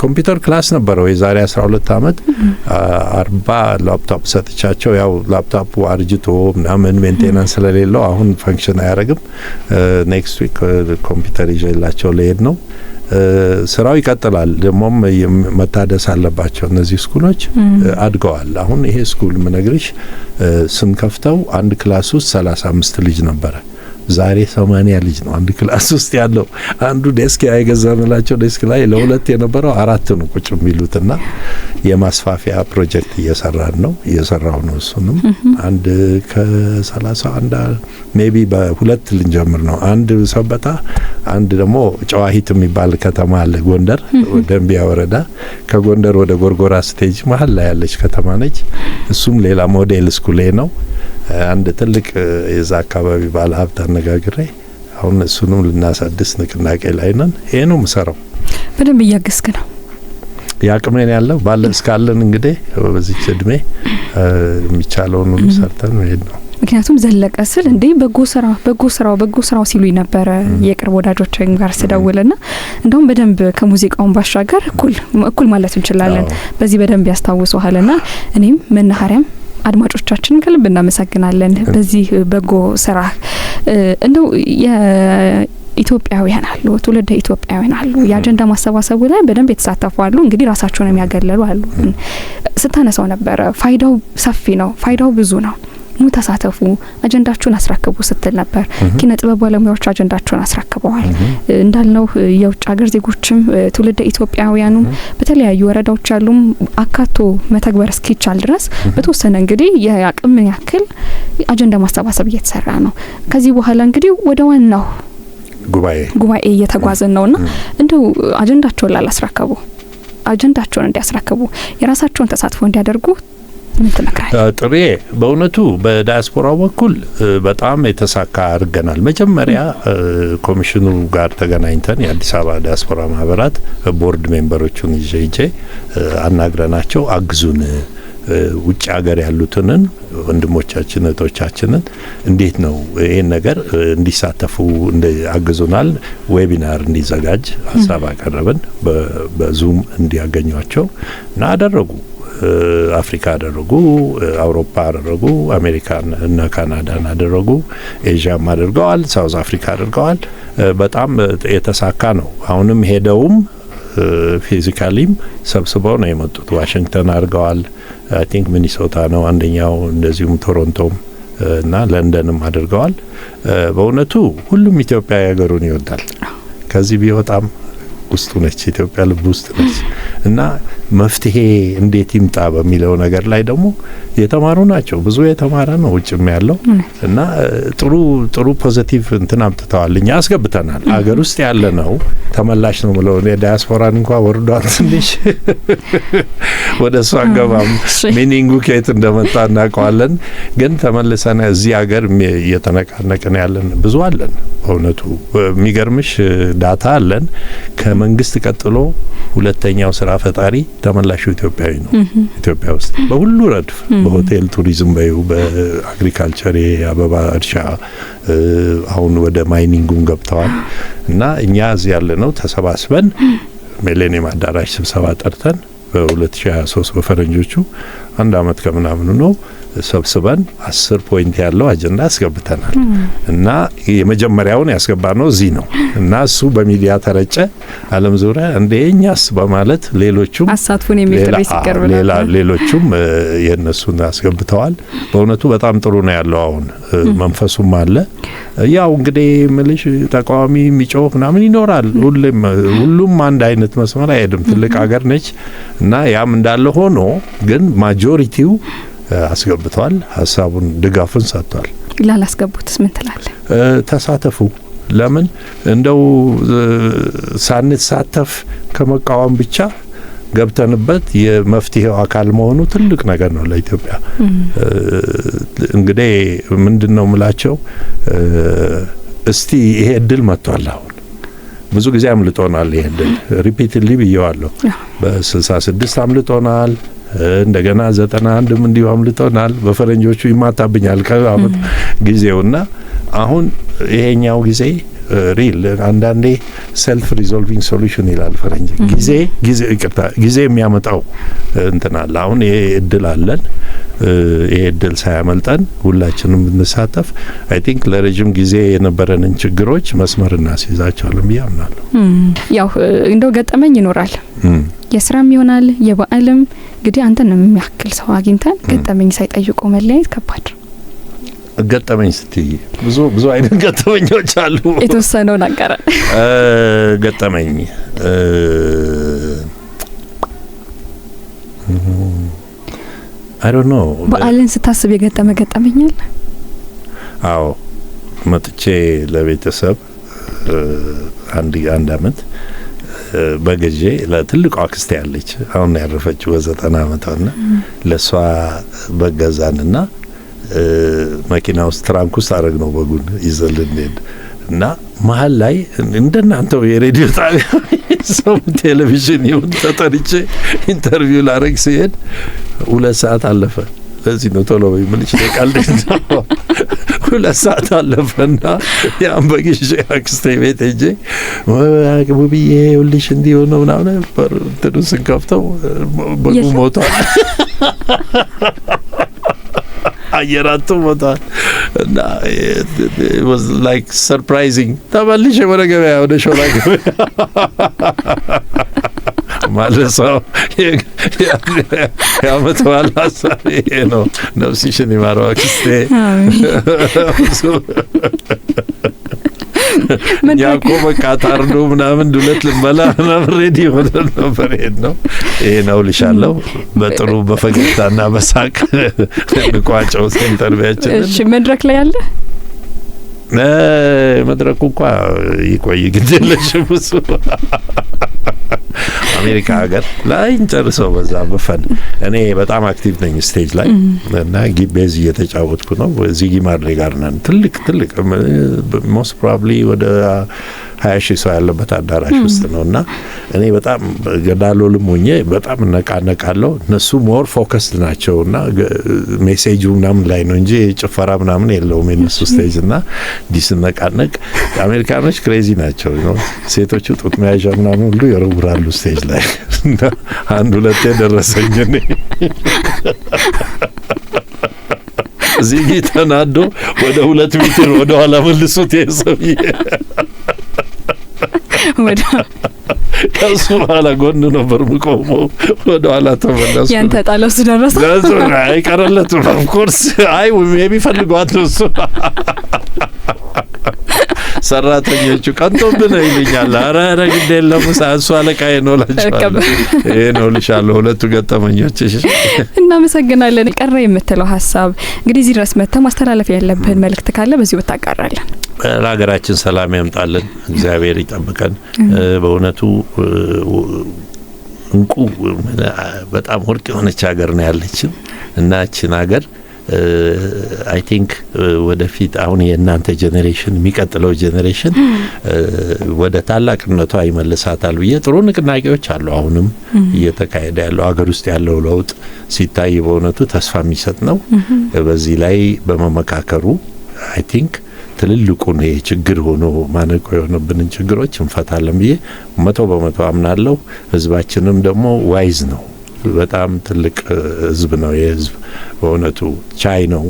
ኮምፒውተር ክላስ ነበረው የዛሬ 12 አመት 40 ላፕቶፕ ሰጥቻቸው፣ ያው ላፕቶፑ አርጅቶ ምናምን ሜንቴናንስ ስለሌለው አሁን ፈንክሽን አያደርግም። ኔክስት ዊክ ኮምፒውተር ይዤላቸው ልሄድ ነው። ስራው ይቀጥላል። ደግሞም መታደስ አለባቸው እነዚህ ስኩሎች አድገዋል። አሁን ይሄ ስኩል ምነግርሽ ስንከፍተው አንድ ክላስ ውስጥ 35 ልጅ ነበረ። ዛሬ 80 ልጅ ነው አንድ ክላስ ውስጥ ያለው። አንዱ ዴስክ ያይገዛንላቸው ዴስክ ላይ ለሁለት የነበረው 4 ነው ቁጭ የሚሉትና የማስፋፊያ ፕሮጀክት እየሰራው ነው። እሱንም አንድ ከ31 ሜቢ በሁለት ልንጀምር ነው። አንድ ሰበታ፣ አንድ ደግሞ ጨዋሂት የሚባል ከተማ አለ ጎንደር፣ ደንቢያ ወረዳ። ከጎንደር ወደ ጎርጎራ ስቴጅ መሀል ላይ ያለች ከተማ ነች። እሱም ሌላ ሞዴል ስኩሌ ነው። አንድ ትልቅ የዛ አካባቢ ባለ ሀብት አነጋግሬ አሁን እሱንም ልናሳድስ ንቅናቄ ላይ ነን። ይሄ ነው የምሰራው። በደንብ እያገዝክ ነው። ያቅሜን ያለው ባለ እስካለን እንግዲህ በዚህ እድሜ የሚቻለውን ሁሉ ሰርተን መሄድ ነው። ምክንያቱም ዘለቀ ስል እንዴ በጎ ስራው ሲሉኝ ነበረ የቅርብ ወዳጆቼም ጋር ስደውልና እንደውም በደንብ ከሙዚቃውን ባሻገር እኩል ማለት እንችላለን። በዚህ በደንብ ያስታውሱሃልና እኔም መናኸሪያም አድማጮቻችንን ከልብ እናመሰግናለን በዚህ በጎ ስራ። እንደው የኢትዮጵያውያን አሉ፣ ትውልደ ኢትዮጵያውያን አሉ፣ የአጀንዳ ማሰባሰቡ ላይ በደንብ የተሳተፉ አሉ፣ እንግዲህ ራሳቸውን የሚያገለሉ አሉ። ስታነሳው ነበረ ፋይዳው ሰፊ ነው፣ ፋይዳው ብዙ ነው። ኑ ተሳተፉ፣ አጀንዳችሁን አስረክቡ ስትል ነበር። ኪነ ጥበብ ባለሙያዎች አጀንዳቸውን አስረክበዋል። እንዳልነው የውጭ ሀገር ዜጎችም ትውልደ ኢትዮጵያውያኑም በተለያዩ ወረዳዎች ያሉም አካቶ መተግበር እስኪቻል ድረስ በተወሰነ እንግዲህ የአቅምን ያክል አጀንዳ ማሰባሰብ እየተሰራ ነው። ከዚህ በኋላ እንግዲህ ወደ ዋናው ጉባኤ እየተጓዝን ነውና እንደው አጀንዳቸውን ላላስረከቡ አጀንዳቸውን እንዲያስረክቡ የራሳቸውን ተሳትፎ እንዲያደርጉ ምን ትመክራለህ? ጥሬ በእውነቱ በዳያስፖራው በኩል በጣም የተሳካ አድርገናል። መጀመሪያ ኮሚሽኑ ጋር ተገናኝተን የአዲስ አበባ ዳያስፖራ ማህበራት ቦርድ ሜምበሮቹን ይዤ አናግረናቸው አግዙን፣ ውጭ ሀገር ያሉትንን ወንድሞቻችን እህቶቻችንን እንዴት ነው ይሄን ነገር እንዲሳተፉ አግዙናል። ዌቢናር እንዲዘጋጅ ሀሳብ አቀረብን። በዙም እንዲያገኟቸው እና አደረጉ። አፍሪካ አደረጉ፣ አውሮፓ አደረጉ፣ አሜሪካን እና ካናዳን አደረጉ፣ ኤዥያም አድርገዋል፣ ሳውዝ አፍሪካ አድርገዋል። በጣም የተሳካ ነው። አሁንም ሄደውም ፊዚካሊም ሰብስበው ነው የመጡት። ዋሽንግተን አድርገዋል፣ አይ ቲንክ ሚኒሶታ ነው አንደኛው፣ እንደዚሁም ቶሮንቶም እና ለንደንም አድርገዋል። በእውነቱ ሁሉም ኢትዮጵያ ሀገሩን ይወዳል። ከዚህ ቢወጣም ውስጡ ነች፣ ኢትዮጵያ ልብ ውስጥ ነች እና መፍትሄ እንዴት ይምጣ በሚለው ነገር ላይ ደግሞ የተማሩ ናቸው። ብዙ የተማረ ነው ውጭም ያለው እና ጥሩ ፖዚቲቭ እንትን አምጥተዋል። እኛ አስገብተናል። አገር ውስጥ ያለ ነው ተመላሽ ነው ብለው ዳያስፖራን እንኳን ወርዷል ትንሽ ወደ እሱ አገባም ሚኒንጉ ከየት እንደመጣ እናውቀዋለን። ግን ተመልሰን እዚህ ሀገር እየተነቃነቅን ያለን ብዙ አለን። በእውነቱ የሚገርምሽ ዳታ አለን። ከመንግስት ቀጥሎ ሁለተኛው ስራ ፈጣሪ ተመላሹ ኢትዮጵያዊ ነው። ኢትዮጵያ ውስጥ በሁሉ ረድፍ በሆቴል ቱሪዝም፣ በአግሪካልቸር የአበባ እርሻ፣ አሁን ወደ ማይኒንጉም ገብተዋል እና እኛ እዚህ ያለ ነው ተሰባስበን ሚሌኒየም አዳራሽ ስብሰባ ጠርተን በ2023 በፈረንጆቹ አንድ አመት ከምናምኑ ነው ሰብስበን 10 ፖይንት ያለው አጀንዳ አስገብተናል እና የመጀመሪያውን ያስገባነው እዚህ ነው እና እሱ በሚዲያ ተረጨ ዓለም ዙሪያ እንደኛስ በማለት ሌሎቹም አሳትፉን የሚጥሪ ሲቀርብ ሌሎቹም የነሱን አስገብተዋል። በእውነቱ በጣም ጥሩ ነው ያለው። አሁን መንፈሱም አለ። ያው እንግዲህ ምልሽ ተቃዋሚ የሚጮህ ምናምን ይኖራል። ሁሉም አንድ አይነት መስመር አይሄድም። ትልቅ ሀገር ነች እና ያም እንዳለ ሆኖ ግን ማጆሪቲው አስገብቷል። ሀሳቡን ድጋፉን ሰጥቷል። ላላስገቡትስ ምን ትላለህ? ተሳተፉ። ለምን እንደው ሳንሳተፍ ከመቃወም ብቻ ገብተንበት የመፍትሄው አካል መሆኑ ትልቅ ነገር ነው ለኢትዮጵያ። እንግዲህ ምንድነው ምላቸው እስቲ ይሄ እድል መጥቷል። አሁን ብዙ ጊዜ አምልጦናል። ይሄ እድል ሪፒትሊ ብየዋለሁ። በ66 አምልጦናል፣ እንደገና 91ም እንዲሁ አምልጦናል። በፈረንጆቹ ይማታብኛል ከአመት ጊዜውና አሁን ይሄኛው ጊዜ ሪል አንዳንዴ ሰልፍ ሪዞልቪንግ ሶሉሽን ይላል ፈረንጅ። ጊዜ የሚያመጣው እንትን አለ። አሁን ይሄ እድል አለን። ይሄ እድል ሳያመልጠን ሁላችንም ብንሳተፍ አይ ቲንክ ለረጅም ጊዜ የነበረንን ችግሮች መስመር እናስይዛቸዋለን ብዬ አምናለሁ። ያው እንደው ገጠመኝ ይኖራል፣ የስራም ይሆናል የበዓልም። እንግዲህ አንተን የሚያክል ሰው አግኝተን ገጠመኝ ሳይጠይቁ መለያየት ከባድ ነው። ገጠመኝ ስትይ ብዙ አይነት ገጠመኞች አሉ። የተወሰነውን አቀራል ገጠመኝ I don't know። በዓልን ስታስብ የገጠመ ገጠመኛል? አዎ መጥቼ ለቤተሰብ አንድ አመት በገጄ ለትልቋ አክስቴ ያለች አሁን ያረፈችው በ90 አመቷና ለሷ በገዛንና መኪና ውስጥ ትራንክ ውስጥ አረግ ነው በጉን ይዘልን እና መሀል ላይ እንደናንተው የሬዲዮ ጣቢያ ሰው ቴሌቪዥን ይሁን ተጠርቼ ኢንተርቪው ላረግ ሲሄድ 2 ሰዓት አለፈ። ለዚህ ነው ቶሎ በሚልሽ ቀልድ ነው 2 ሰዓት አለፈና ያን በጊዜ አክስቴ ቤት ሄጄ ውብዬ ሁልሽ እንዲሁ ነው ምናምን እንትኑ ስንከፍተው በጉ ሞቷል። አየራቱ ሞቷል እና it was like surprising። ተመልሼ ወደ ገበያ ወደ ሾላ ገበያ ማለት ሰው የዓመት በዓል ሀሳብ ይሄ ነው። ነፍስሽን ይማረው አክስቴ። ያኮ በቃ ታርዶ ምናምን ዱለት ልንበላ ምናምን ሬዲ ሆነን ነበር። ይሄ ነው ልሻለሁ። በጥሩ በፈገግታና በሳቅ እንቋጨው ኢንተርቪያችን። እሺ መድረክ ላይ ያለ መድረኩ እንኳን ይቆይ ግድ የለሽም እሱ አሜሪካ ሀገር ላይ እንጨርሰው በዛ በፈን። እኔ በጣም አክቲቭ ነኝ ስቴጅ ላይ እና ጊቤዝ እየተጫወትኩ ነው። ዚጊ ማርሌ ጋር ነን። ትልቅ ሞስት ፕሮባብሊ ወደ 20,000 ሰው ያለበት አዳራሽ ውስጥ ነውና እኔ በጣም ገዳሎልም ሆኜ በጣም ነቃነቃለሁ። እነሱ ሞር ፎከስድ ናቸውና ሜሴጁ ምናምን ላይ ነው እንጂ ጭፈራ ምናምን የለውም የነሱ ስቴጅና ዲስነቃነቅ። አሜሪካኖች ክሬዚ ናቸው ነው። ሴቶቹ ጡት መያዣ ምናምን ሁሉ ይወረውራሉ ስቴጅ ላይ። አንድ ሁለቴ ደረሰኝ እኔ ዚጊ ተናዶ ወደ 2 ሜትር ወደ ኋላ መልሶት የሰውዬ ከሱ በኋላ ጎን ነበር የምቆመው። ወደ ኋላ ተመለስኩ። ያንተ ጣለው ደረሰ አይቀርለትም። ኦፍኮርስ አይ የሚፈልጓት ነው እሱ። ሰራተኞቹ ቀንቶብን ይልኛል። ኧረ ግድ የለም እሱ አለቃዬ ነው እላቸዋለሁ። ይሄ ነው ልሻለሁ ሁለቱ ገጠመኞች። እናመሰግናለን። ቀረ የምትለው ሀሳብ እንግዲህ እዚህ ድረስ መጥተህ ማስተላለፍ ያለብህን መልእክት ካለ በዚሁ ብታጋራለን። ለሀገራችን ሰላም ያምጣልን፣ እግዚአብሔር ይጠብቀን። በእውነቱ እንቁ በጣም ወርቅ የሆነች ሀገር ነው ያለችን እና እችን ሀገር አይ ቲንክ ወደፊት አሁን የእናንተ ጄኔሬሽን የሚቀጥለው ጄኔሬሽን ወደ ታላቅነቷ ይመልሳታል ብዬ ጥሩ ንቅናቄዎች አሉ አሁንም እየተካሄደ ያለው ሀገር ውስጥ ያለው ለውጥ ሲታይ በእውነቱ ተስፋ የሚሰጥ ነው። በዚህ ላይ በመመካከሩ አይ ቲንክ ትልልቁን ችግር ሆኖ ማነቆ የሆነብንን ችግሮች እንፈታለን ብዬ 100% አምናለሁ። ህዝባችንም ደግሞ ዋይዝ ነው። በጣም ትልቅ ህዝብ ነው። የህዝብ በእውነቱ ቻይ ነው፣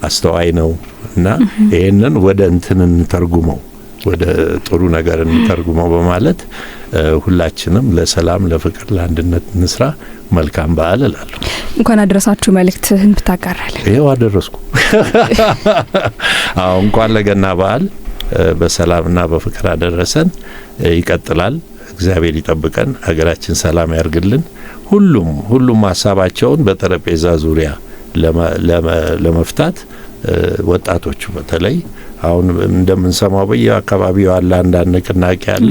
አስተዋይ ነው እና ይሄንን ወደ እንትን እንተርጉመው፣ ወደ ጥሩ ነገር እንተርጉመው በማለት ሁላችንም ለሰላም፣ ለፍቅር፣ ለአንድነት እንስራ። መልካም በዓል እላለሁ። እንኳን አደረሳችሁ መልእክትህን ብታጋራለን። ይሄው አደረስኩ። አሁን እንኳን ለገና በዓል በሰላምና በፍቅር አደረሰን። ይቀጥላል። እግዚአብሔር ይጠብቀን፣ ሀገራችን ሰላም ያርግልን። ሁሉም ሀሳባቸውን በጠረጴዛ ዙሪያ ለመፍታት ወጣቶቹ በተለይ አሁን እንደምንሰማው በየአካባቢው ያለ አንዳንድ ንቅናቄ አለ።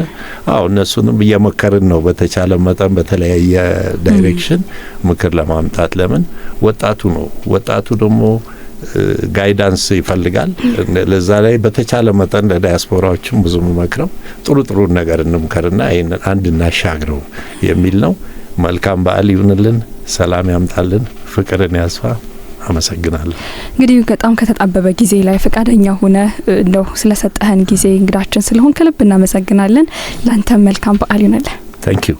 እነሱንም እየመከርን ነው በተቻለ መጠን በተለያየ ዳይሬክሽን ምክር ለማምጣት። ለምን ወጣቱ ደግሞ ጋይዳንስ ይፈልጋል። ለዛ ላይ በተቻለ መጠን ለዲያስፖራዎችም ብዙ መክረው ጥሩ ነገር እንምከርና ይሄን አንድ እናሻግረው የሚል ነው። መልካም በዓል ይሁንልን። ሰላም ያምጣልን፣ ፍቅርን ያስፋ። አመሰግናለሁ። እንግዲህ በጣም ከተጣበበ ጊዜ ላይ ፈቃደኛ ሆነ እንደው ስለሰጠህን ጊዜ እንግዳችን ስለሆን ከልብ እናመሰግናለን። ላንተ መልካም በዓል ይሁንልህ። ታንክ ዩ